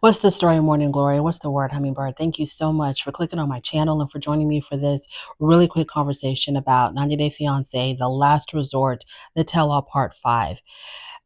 What's the story, Morning Glory? What's the word, Hummingbird? Thank you so much for clicking on my channel and for joining me for this really quick conversation about 90 Day Fiancé, The Last Resort, the Tell-All Part 5.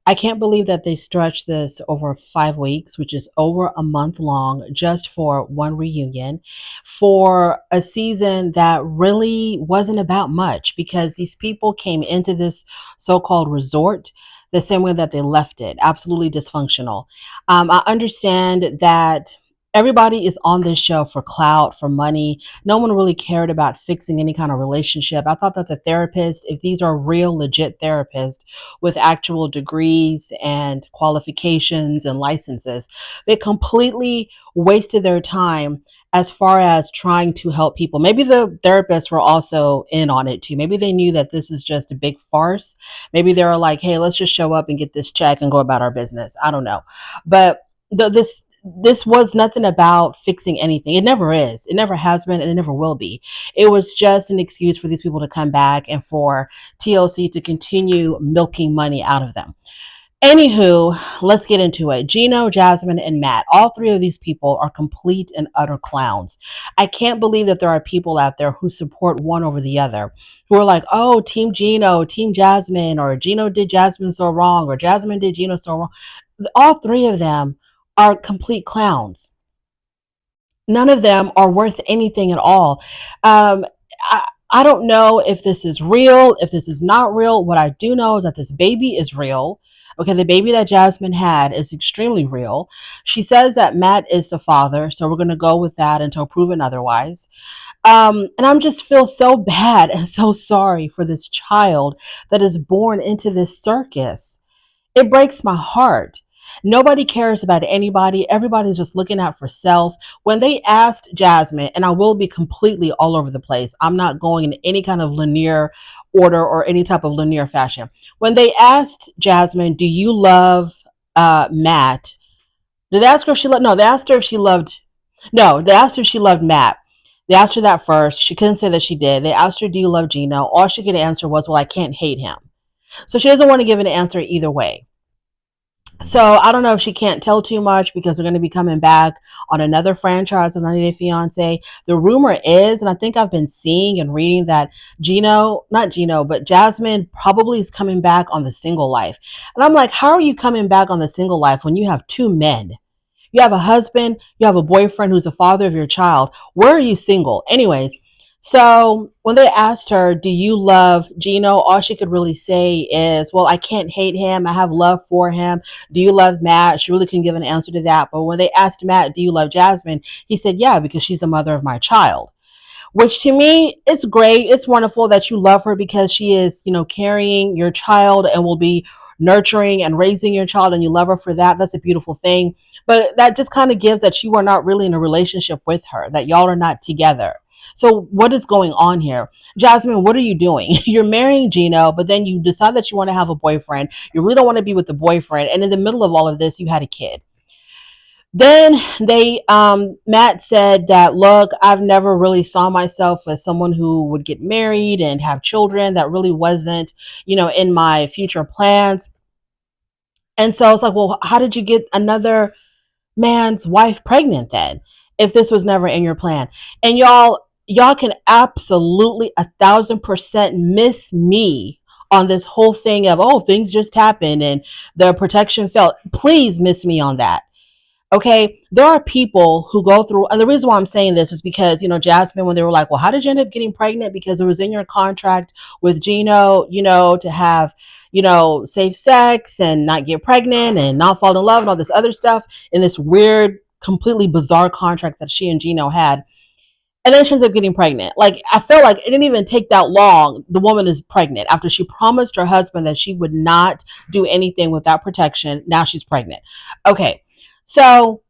I can't believe that they stretched this over 5 weeks, which is over a month long, just for one reunion, for a season that really wasn't about much because these people came into this so-called resort the same way that they left it, absolutely dysfunctional. I understand that everybody is on this show for clout, for money. No one really cared about fixing any kind of relationship. I thought that the therapist, if these are real, legit therapists with actual degrees and qualifications and licenses, they completely wasted their time as far as trying to help people. Maybe the therapists were also in on it too. Maybe they knew that this is just a big farce. Maybe they were like, hey, let's just show up and get this check and go about our business. I don't know. But this was nothing about fixing anything. It never is. It never has been, and it never will be. It was just an excuse for these people to come back and for TLC to continue milking money out of them. Anywho, let's get into it. Gino, Jasmine, and Matt, all three of these people are complete and utter clowns. I can't believe that there are people out there who support one over the other, who are like, oh, Team Gino, Team Jasmine, or Gino did Jasmine so wrong, or Jasmine did Gino so wrong. All three of them are complete clowns. None of them are worth anything at all. Um, I don't know if this is real, if this is not real. What I do know is that this baby is real. Okay, the baby that Jasmine had is extremely real. She says that Matt is the father, so we're going to go with that until proven otherwise. And I'm just feel so bad and so sorry for this child that is born into this circus. It breaks my heart. Nobody cares about anybody. Everybody's just looking out for self. When they asked Jasmine, and I will be completely all over the place, I'm not going in any kind of linear order or any type of linear fashion. When they asked Jasmine, do you love Matt? Did they ask her if she loved? No, they asked her if she loved. No, they asked her if she loved Matt. They asked her that first. She couldn't say that she did. They asked her, do you love Gino? All she could answer was, well, I can't hate him. So she doesn't want to give an answer either way. So I don't know if she can't tell too much because they're going to be coming back on another franchise of 90 Day Fiance. The rumor is, and I think I've been seeing and reading that not Gino, but Jasmine probably is coming back on the single life. And I'm like, how are you coming back on the single life when you have two men? You have a husband, you have a boyfriend who's the father of your child. Where are you single? Anyways, so when they asked her, do you love Gino? All she could really say is, well, I can't hate him. I have love for him. Do you love Matt? She really couldn't give an answer to that. But when they asked Matt, do you love Jasmine? He said, yeah, because she's the mother of my child. Which to me, it's great. It's wonderful that you love her because she is, carrying your child and will be nurturing and raising your child, and you love her for that. That's a beautiful thing. But that just kind of gives that you are not really in a relationship with her, that y'all are not together. So what is going on here? Jasmine, what are you doing? You're marrying Gino, but then you decide that you want to have a boyfriend. You really don't want to be with the boyfriend. And in the middle of all of this, you had a kid. Then Matt said that, look, I've never really saw myself as someone who would get married and have children. That really wasn't, in my future plans. And so it's like, well, how did you get another man's wife pregnant then, if this was never in your plan? And y'all can absolutely 1,000% miss me on this whole thing of, oh, things just happened and the protection failed. Please miss me on that. Okay, there are people who go through, and the reason why I'm saying this is because, Jasmine, when they were like, well, how did you end up getting pregnant? Because it was in your contract with Gino, to have, safe sex and not get pregnant and not fall in love and all this other stuff in this weird, completely bizarre contract that she and Gino had. And then she ends up getting pregnant. Like, I feel like it didn't even take that long. The woman is pregnant after she promised her husband that she would not do anything without protection. Now she's pregnant. Okay. So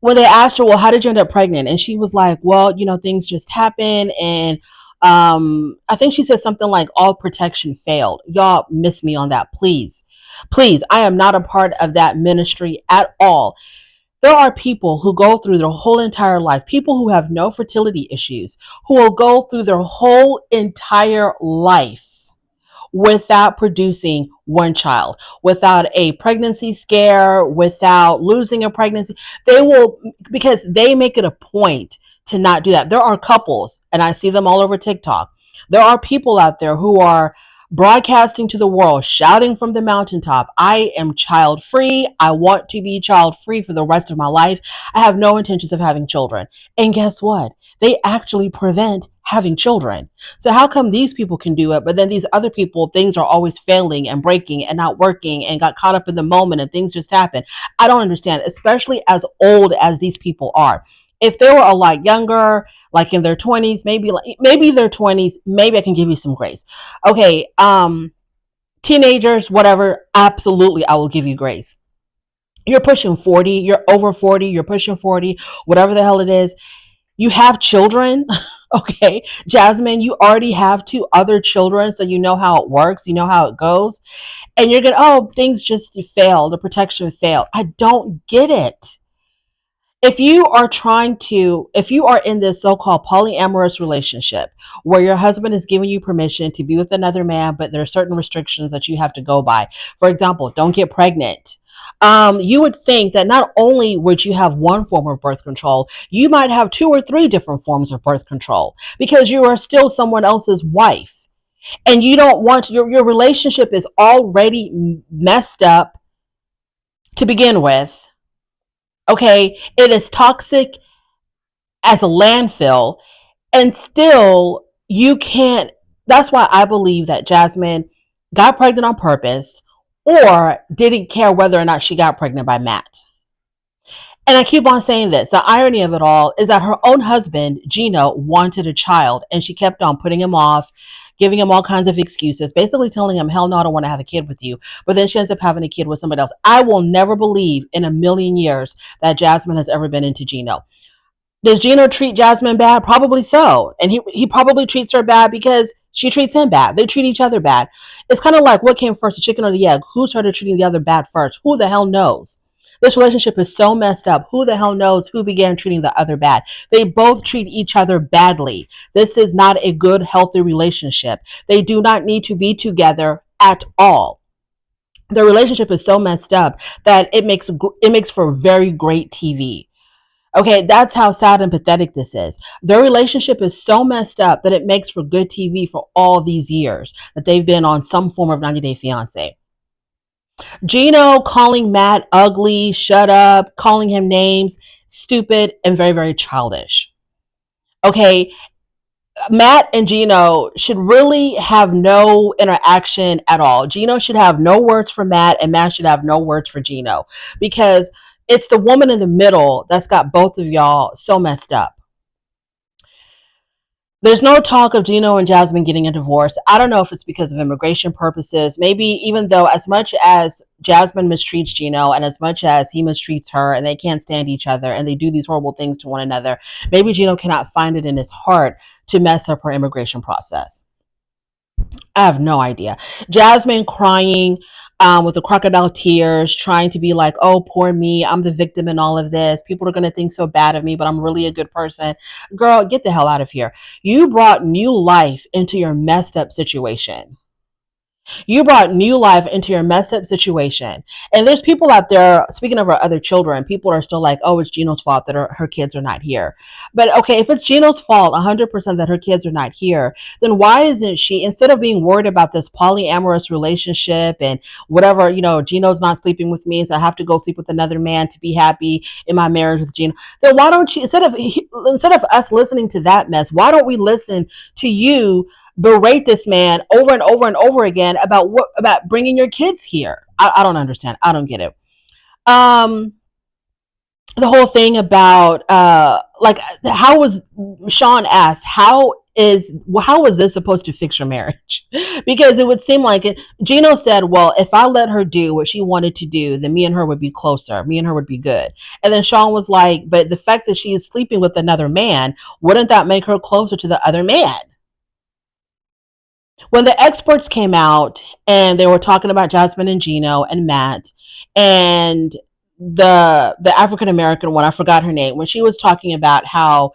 when they asked her, well, how did you end up pregnant? And she was like, well, things just happen. And I think she said something like all protection failed. Y'all miss me on that, please. Please, I am not a part of that ministry at all. There are people who go through their whole entire life, people who have no fertility issues, who will go through their whole entire life without producing one child, without a pregnancy scare, without losing a pregnancy. They will, because they make it a point to not do that. There are couples, and I see them all over TikTok. There are people out there who are broadcasting to the world, shouting from the mountaintop, I am child free. I want to be child free for the rest of my life. I have no intentions of having children. And guess what? They actually prevent having children. So how come these people can do it, but then these other people, things are always failing and breaking and not working and got caught up in the moment and things just happen? I don't understand, especially as old as these people are. If they were a lot younger, like in their 20s, maybe their 20s, maybe I can give you some grace. Okay, teenagers, whatever, absolutely I will give you grace. You're pushing 40, you're over 40, you're pushing 40, whatever the hell it is. You have children. Okay, Jasmine, you already have two other children, so you know how it works, you know how it goes. And you're going, oh, things just fail, the protection failed. I don't get it. If you are in this so-called polyamorous relationship where your husband is giving you permission to be with another man, but there are certain restrictions that you have to go by. For example, don't get pregnant. You would think that not only would you have one form of birth control, you might have two or three different forms of birth control because you are still someone else's wife. And you don't want your relationship is already messed up to begin with. Okay, it is toxic as a landfill, and still you can't. That's why I believe that Jasmine got pregnant on purpose or didn't care whether or not she got pregnant by Matt. And I keep on saying this. The irony of it all is that her own husband, Gino, wanted a child and she kept on putting him off, giving him all kinds of excuses, basically telling him, hell no, I don't want to have a kid with you. But then she ends up having a kid with somebody else. I will never believe in a million years that Jasmine has ever been into Gino. Does Gino treat Jasmine bad? Probably so. And he probably treats her bad because she treats him bad. They treat each other bad. It's kind of like what came first, the chicken or the egg? Who started treating the other bad first? Who the hell knows? This relationship is so messed up. Who the hell knows who began treating the other bad? They both treat each other badly. This is not a good, healthy relationship. They do not need to be together at all. The relationship is so messed up that it makes for very great TV. Okay, that's how sad and pathetic this is. Their relationship is so messed up that it makes for good TV for all these years that they've been on some form of 90 Day Fiancé. Gino calling Matt ugly, shut up, calling him names, stupid, and very, very childish. Okay, Matt and Gino should really have no interaction at all. Gino should have no words for Matt, and Matt should have no words for Gino, because it's the woman in the middle that's got both of y'all so messed up. There's no talk of Gino and Jasmine getting a divorce. I don't know if it's because of immigration purposes. Maybe even though as much as Jasmine mistreats Gino and as much as he mistreats her and they can't stand each other and they do these horrible things to one another, maybe Gino cannot find it in his heart to mess up her immigration process. I have no idea. Jasmine crying with the crocodile tears, trying to be like, oh, poor me. I'm the victim in all of this. People are going to think so bad of me, but I'm really a good person. Girl, get the hell out of here. You brought new life into your messed up situation. You brought new life into your messed up situation. And there's people out there, speaking of our other children, people are still like, oh, it's Gino's fault that her kids are not here. But okay, if it's Gino's fault 100% that her kids are not here, then why isn't she, instead of being worried about this polyamorous relationship and whatever, Gino's not sleeping with me, so I have to go sleep with another man to be happy in my marriage with Gino, then why don't you, instead of us listening to that mess, why don't we listen to you berate this man over and over and over again about bringing your kids here? I don't understand. I don't get it. The whole thing about how was Sean asked how is this supposed to fix your marriage? Because it would seem like it. Gino said, well, if I let her do what she wanted to do, then me and her would be closer. Me and her would be good. And then Sean was like, but the fact that she is sleeping with another man, wouldn't that make her closer to the other man? When the experts came out and they were talking about Jasmine and Gino and Matt and the African American one, I forgot her name, when she was talking about how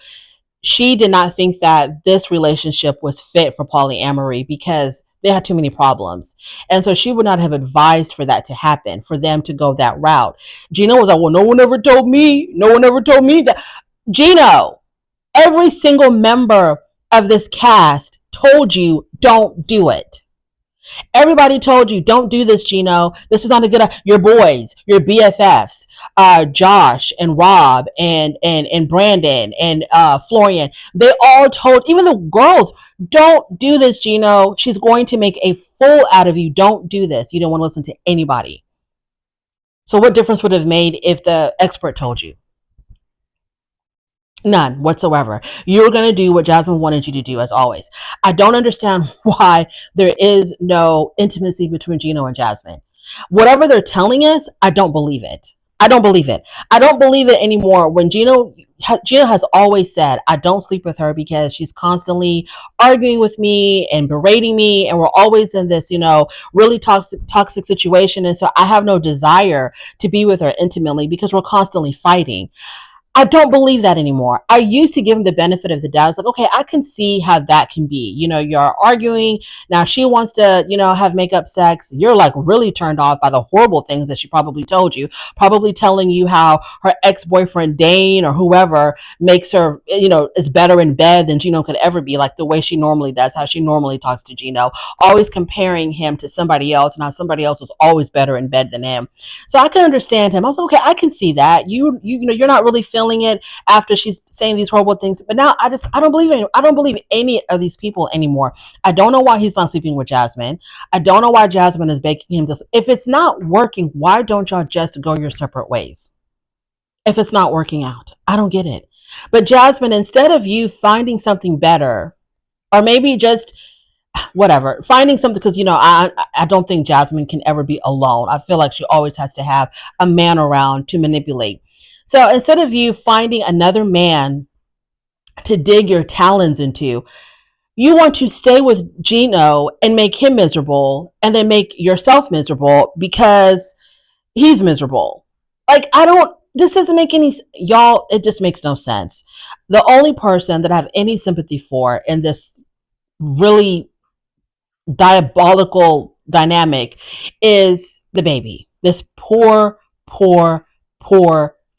she did not think that this relationship was fit for polyamory because They had too many problems. And so she would not have advised for that to happen, for them to go that route. Gino was like, well, no one ever told me. No one ever told me that. Gino, every single member of this cast told you don't do it. Everybody told you don't do this, Gino. This is not a good. Your boys, your BFFs, Josh and Rob and Brandon and Florian. They all told, even the girls, don't do this, Gino. She's going to make a fool out of you. Don't do this. You don't want to listen to anybody. So what difference would it have made if the expert told you? None whatsoever. You're going to do what Jasmine wanted you to do, as always. I don't understand why there is no intimacy between Gino and Jasmine. Whatever they're telling us, I don't believe it. I don't believe it. I don't believe it anymore. When Gino has always said, I don't sleep with her because she's constantly arguing with me and berating me. And we're always in this, really toxic situation. And so I have no desire to be with her intimately because we're constantly fighting. I don't believe that anymore. I used to give him the benefit of the doubt. It's like, okay, I can see how that can be. You're arguing. Now she wants to, have makeup sex. You're like really turned off by the horrible things that she probably told you, probably telling you how her ex-boyfriend Dane or whoever makes her, is better in bed than Gino could ever be, like the way she normally does, how she normally talks to Gino, always comparing him to somebody else and how somebody else was always better in bed than him. So I can understand him. I was like, okay, I can see that. You're not really feeling it after she's saying these horrible things. But now I don't believe any of these people anymore. I don't know why he's not sleeping with Jasmine. I don't know why Jasmine is begging him to. If it's not working, why don't y'all just go your separate ways? If it's not working out, I don't get it. But Jasmine, instead of you finding something better, or maybe just whatever, finding something, because I don't think Jasmine can ever be alone. I feel like she always has to have a man around to manipulate. So instead of you finding another man to dig your talons into, you want to stay with Gino and make him miserable and then make yourself miserable because he's miserable. Like, this doesn't make y'all, it just makes no sense. The only person that I have any sympathy for in this really diabolical dynamic is the baby. This poor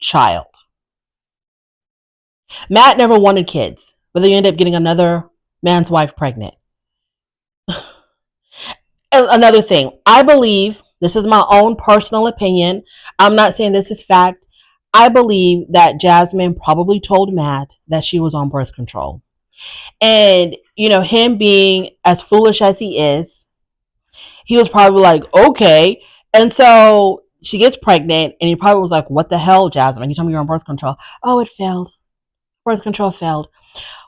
child. Matt never wanted kids, but then you end up getting another man's wife pregnant. Another thing, I believe, this is my own personal opinion, I'm not saying this is fact, I believe that Jasmine probably told Matt that she was on birth control. And, him being as foolish as he is, he was probably like, okay. And so she gets pregnant and he probably was like, what the hell, Jasmine? You told me you're on birth control. Oh, it failed. Birth control failed.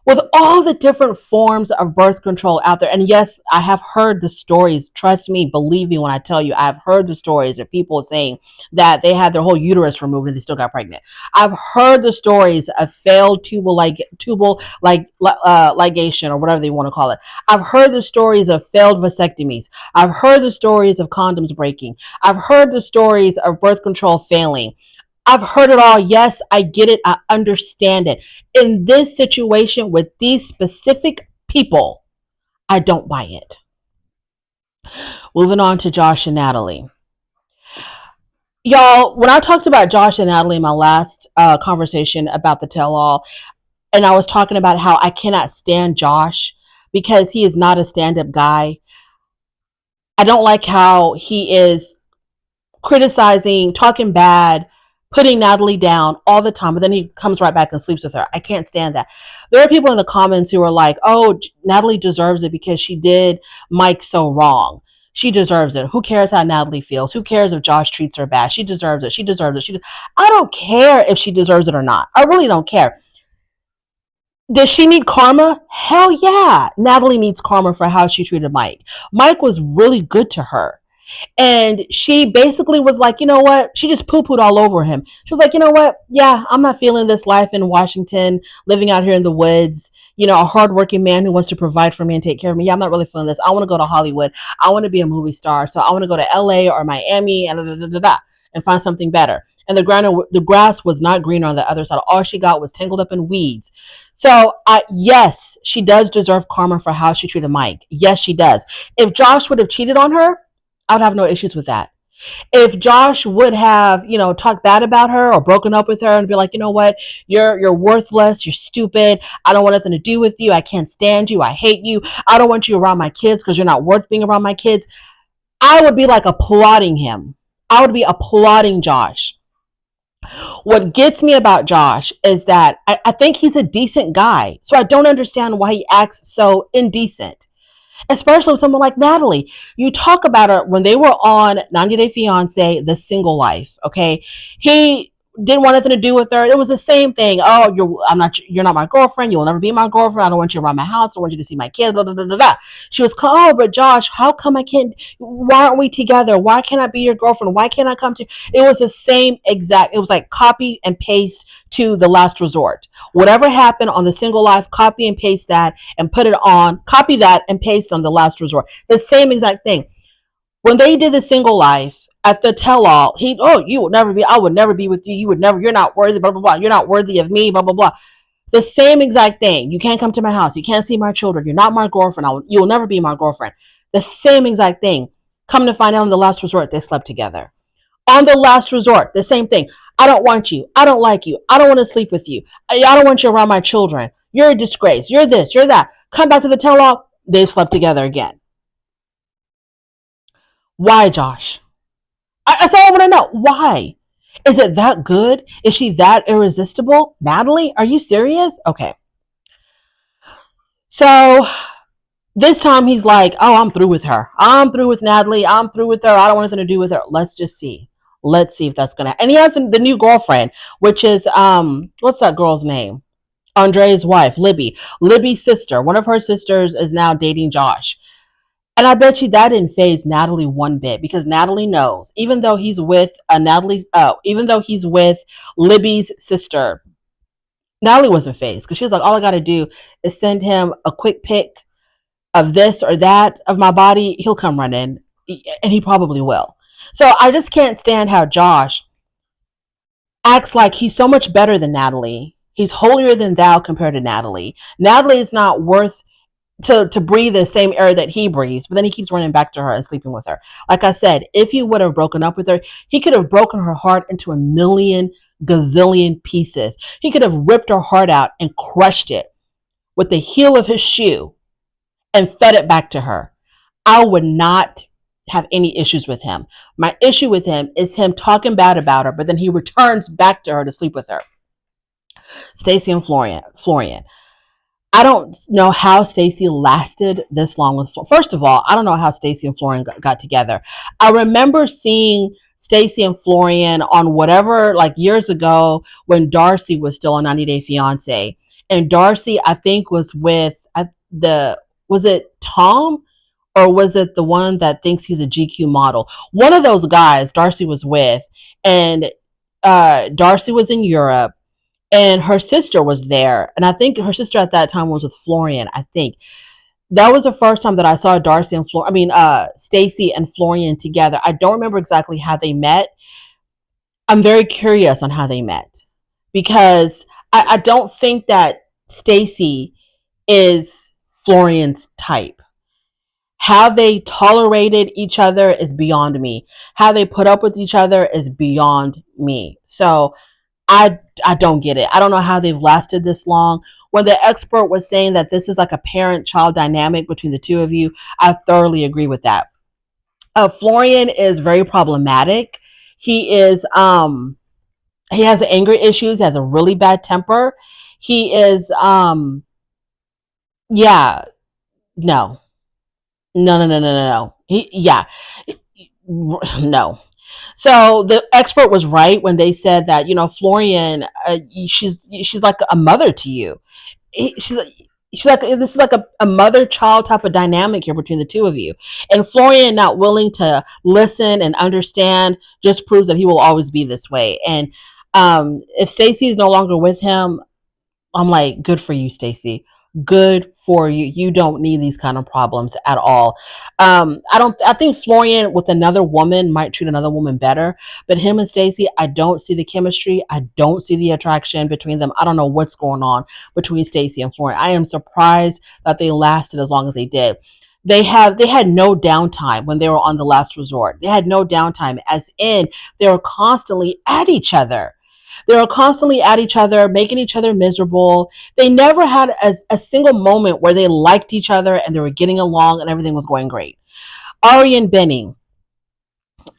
With all the different forms of birth control out there, and yes, I have heard the stories. Trust me, believe me when I tell you, I've heard the stories of people saying that they had their whole uterus removed and they still got pregnant. I've heard the stories of failed tubal ligation or whatever they want to call it. I've heard the stories of failed vasectomies. I've heard the stories of condoms breaking. I've heard the stories of birth control failing. I've heard it all. Yes, I get it. I understand it. In this situation with these specific people, I don't buy it. Moving on to Josh and Natalie. Y'all, when I talked about Josh and Natalie in my last conversation about the tell-all, and I was talking about how I cannot stand Josh because he is not a stand-up guy. I don't like how he is criticizing, talking bad, putting Natalie down all the time, but then he comes right back and sleeps with her. I can't stand that. There are people in the comments who are like, oh, Natalie deserves it because she did Mike so wrong. She deserves it. Who cares how Natalie feels? Who cares if Josh treats her bad? She deserves it. She deserves it. I don't care if she deserves it or not. I really don't care. Does she need karma? Hell yeah. Natalie needs karma for how she treated Mike. Mike was really good to her. And she basically was like, you know what? She just poo-pooed all over him. She was like, you know what? Yeah, I'm not feeling this life in Washington, living out here in the woods, a hardworking man who wants to provide for me and take care of me. Yeah, I'm not really feeling this. I want to go to Hollywood. I want to be a movie star. So I want to go to LA or Miami and find something better. and the grass was not green on the other side. All she got was tangled up in weeds. So, yes, she does deserve karma for how she treated Mike. Yes, she does. If Josh would have cheated on her, I would have no issues with that. If Josh would have, talked bad about her or broken up with her and be like, you know what, you're worthless, you're stupid, I don't want nothing to do with you, I can't stand you, I hate you, I don't want you around my kids because you're not worth being around my kids, I would be like applauding him. I would be applauding Josh. What gets me about Josh is that I think he's a decent guy. So I don't understand why he acts so indecent, especially with someone like Natalie. You talk about her when they were on 90 Day Fiance, The Single Life. Okay, he didn't want nothing to do with her. It was the same thing. Oh, you're not my girlfriend. You will never be my girlfriend. I don't want you around my house. I don't want you to see my kids. Blah, blah, blah, blah. She was, oh, but Josh, how come I can't? Why aren't we together? Why can't I be your girlfriend? Why can't I come to? It was the same exact. It was like copy and paste to The Last Resort. Whatever happened on The Single Life, copy and paste that and put it on. Copy that and paste on The Last Resort. The same exact thing. When they did The Single Life at the TellAll, I would never be with you. You're not worthy, blah, blah, blah. You're not worthy of me, blah, blah, blah. The same exact thing. You can't come to my house. You can't see my children. You're not my girlfriend. You'll never be my girlfriend. The same exact thing. Come to find out on The Last Resort, they slept together. On The Last Resort, the same thing. I don't want you. I don't like you. I don't want to sleep with you. I don't want you around my children. You're a disgrace. You're this. You're that. Come back to the TellAll. They slept together again. Why, Josh? That's all I want to know. Why? Is it that good? Is she that irresistible? Natalie, are you serious? Okay. So this time he's like, oh, I'm through with her. I'm through with Natalie. I'm through with her. I don't want anything to do with her. Let's just see. Let's see if that's going to. And he has the new girlfriend, which is, what's that girl's name? Andre's wife, Libby. Libby's sister. One of her sisters is now dating Josh. And I bet you that didn't faze Natalie one bit because Natalie knows, even though he's with Libby's sister, Natalie wasn't fazed because she was like, all I got to do is send him a quick pic of this or that of my body. He'll come running, and he probably will. So I just can't stand how Josh acts like he's so much better than Natalie. He's holier than thou compared to Natalie. Natalie is not worth to breathe the same air that he breathes, but then he keeps running back to her and sleeping with her. Like I said, if he would have broken up with her, he could have broken her heart into a million gazillion pieces. He could have ripped her heart out and crushed it with the heel of his shoe and fed it back to her. I would not have any issues with him. My issue with him is him talking bad about her, but then he returns back to her to sleep with her. Stacy and Florian. I don't know how Stacy lasted this long with. First of all, I don't know how Stacy and Florian got together. I remember seeing Stacy and Florian on whatever, like years ago when Darcy was still on 90 Day Fiance, and Darcy I think was with was it Tom or was it the one that thinks he's a GQ model? One of those guys Darcy was with, and Darcy was in Europe and her sister was there, and I think her sister at that time was with Florian. I think that was the first time that I saw Stacy and Florian together. I don't remember exactly how they met. I'm very curious on how they met because I don't think that Stacy is Florian's type. How they tolerated each other is beyond me. How they put up with each other is beyond me. So I don't get it. I don't know how they've lasted this long. When the expert was saying that this is like a parent-child dynamic between the two of you, I thoroughly agree with that. Florian is very problematic. He is he has anger issues, he has a really bad temper. He is yeah, no. No, no, no, no, no, no. No. So the expert was right when they said that, Florian, she's like a mother to you. She's like, this is like a mother child type of dynamic here between the two of you. And Florian not willing to listen and understand just proves that he will always be this way. And if Stacy is no longer with him, I'm like, good for you, Stacy. Good for you. You don't need these kind of problems at all. I think Florian with another woman might treat another woman better, but him and Stacy, I don't see the chemistry. I don't see the attraction between them. I don't know what's going on between Stacy and Florian. I am surprised that they lasted as long as they did. They had no downtime when they were on the last resort. They had no downtime, as in they were constantly at each other. They were constantly at each other, making each other miserable. They never had a single moment where they liked each other and they were getting along and everything was going great. Ari and Benny,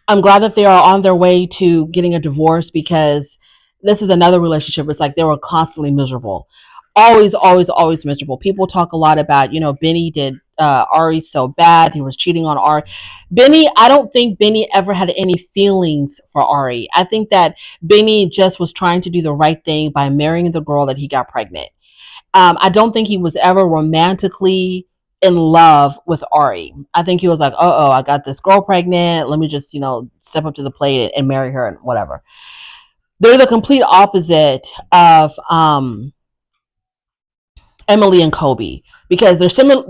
I'm glad that they are on their way to getting a divorce, because this is another relationship. It's like they were constantly miserable. Always, always, always miserable. People talk a lot about, Benny did Ari so bad. He was cheating on Ari. Benny, I don't think Benny ever had any feelings for Ari. I think that Benny just was trying to do the right thing by marrying the girl that he got pregnant. I don't think he was ever romantically in love with Ari. I think he was like, oh, I got this girl pregnant. Let me just, step up to the plate and marry her and whatever. They're the complete opposite of Emily and Kobe, because they're similar.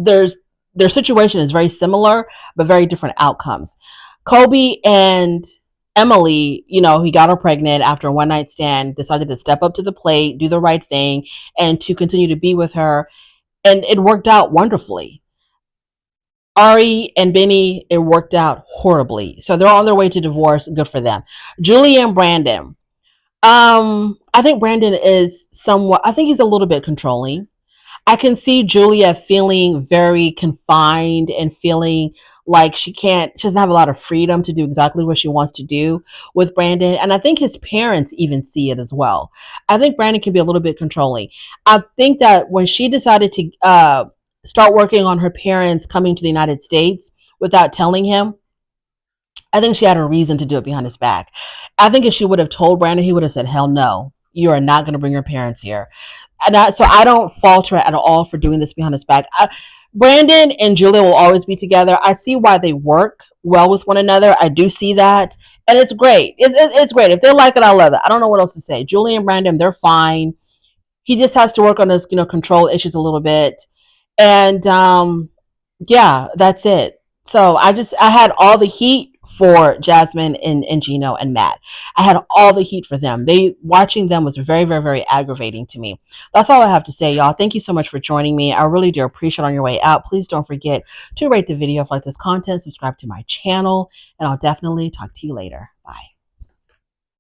Their situation is very similar, but very different outcomes. Kobe and Emily, he got her pregnant after a one night stand, decided to step up to the plate, do the right thing, and to continue to be with her. And it worked out wonderfully. Ari and Benny, it worked out horribly. So they're on their way to divorce. Good for them. Julie and Brandon. I think Brandon is somewhat, I think he's a little bit controlling. I can see Julia feeling very confined and feeling like she doesn't have a lot of freedom to do exactly what she wants to do with Brandon. And I think his parents even see it as well. I think Brandon can be a little bit controlling. I think that when she decided to start working on her parents coming to the United States without telling him, I think she had a reason to do it behind his back. I think if she would have told Brandon, he would have said, hell no, you are not going to bring your parents here. So I don't fault her at all for doing this behind his back. Brandon and Julia will always be together. I see why they work well with one another. I do see that. And it's great. It's great. If they like it, I love it. I don't know what else to say. Julia and Brandon, they're fine. He just has to work on his, control issues a little bit. And yeah, that's it. So I had all the heat for Jasmine and Gino and Matt. I had all the heat for them. Watching them was very, very, very aggravating to me. That's all I have to say, y'all. Thank you so much for joining me. I really do appreciate it. On your way out, please don't forget to rate the video if you like this content, subscribe to my channel, and I'll definitely talk to you later. Bye.